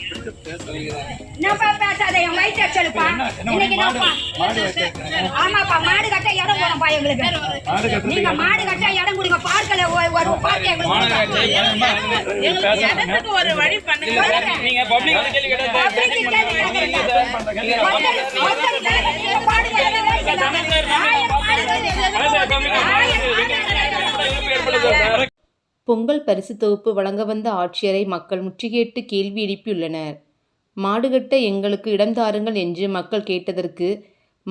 என்னப்பா பேசாத என் வயிற்று அடிச்சலுப்பா. இன்னைக்கு ஆமாப்பா மாடு கட்ட இடம் போனப்பா எங்களுக்கு. நீங்க மாடு கட்ட இடம் கொடுங்க. பார்க்கல ஒரு பார்க்க எங்களுக்கு ஒரு வழி பண்ணுங்க. நீங்க பப்ளிக் கேள்வி கேட்டா பொங்கல் பரிசு தொகுப்பு வழங்க வந்த ஆட்சியரை மக்கள் முற்றுகையிட்டு கேள்வி எழுப்பியுள்ளனர். மாடுகட்ட எங்களுக்கு இடம் தாருங்கள் என்று மக்கள் கேட்டதற்கு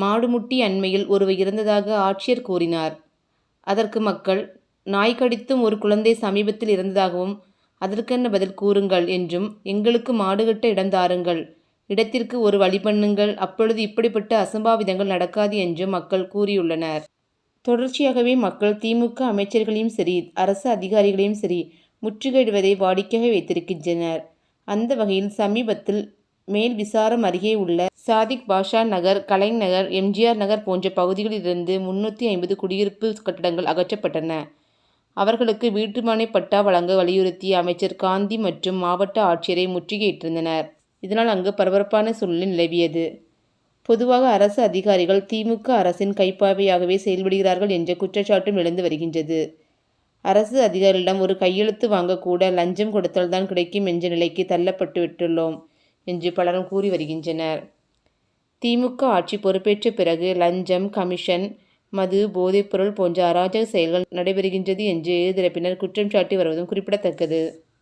மாடுமுட்டி அண்மையில் ஒருவர் இறந்ததாக ஆட்சியர் கூறினார். அதற்கு மக்கள் நாய் கடித்தும் ஒரு குழந்தை சமீபத்தில் இறந்ததாகவும் அதற்கென்ன பதில் கூறுங்கள் என்றும் எங்களுக்கு மாடுகட்ட இடம் தாருங்கள், இடத்திற்கு ஒரு வழி பண்ணுங்கள், அப்பொழுது இப்படிப்பட்ட அசம்பாவிதங்கள் நடக்காது என்றும் மக்கள் கூறியுள்ளனர். தொடர்ச்சியாகவே மக்கள் திமுக அமைச்சர்களையும் சரி அரசு அதிகாரிகளையும் சரி முற்றுகையிடுவதை வாடிக்கையாக வைத்திருக்கின்றனர். அந்த வகையில் சமீபத்தில் மேல் விசாரம் அருகே உள்ள சாதிக் பாஷா நகர், கலைநகர், எம்ஜிஆர் நகர் போன்ற பகுதிகளில் இருந்து 350 குடியிருப்பு கட்டடங்கள் அகற்றப்பட்டன. அவர்களுக்கு வீட்டுமனை பட்டா வழங்க வலியுறுத்தி அமைச்சர் காந்தி மற்றும் மாவட்ட ஆட்சியரை முற்றுகையிட்டிருந்தனர். இதனால் அங்கு பரபரப்பான சூழ்நிலை நிலவியது. பொதுவாக அரசு அதிகாரிகள் திமுக அரசின் கைப்பாவையாகவே செயல்படுகிறார்கள் என்ற குற்றச்சாட்டும் எழுந்து வருகின்றது. அரசு அதிகாரிகளிடம் ஒரு கையெழுத்து வாங்கக்கூட லஞ்சம் கொடுத்தால்தான் கிடைக்கும் என்ற நிலைக்கு தள்ளப்பட்டு விட்டுள்ளோம் என்று பலரும் கூறி வருகின்றனர். திமுக ஆட்சி பொறுப்பேற்ற பிறகு லஞ்சம், கமிஷன், மது, போதைப்பொருள் போன்ற அராஜக செயல்கள் நடைபெறுகின்றது என்று எதிர்த்தரப்பினர் குற்றம் சாட்டி வருவதும் குறிப்பிடத்தக்கது.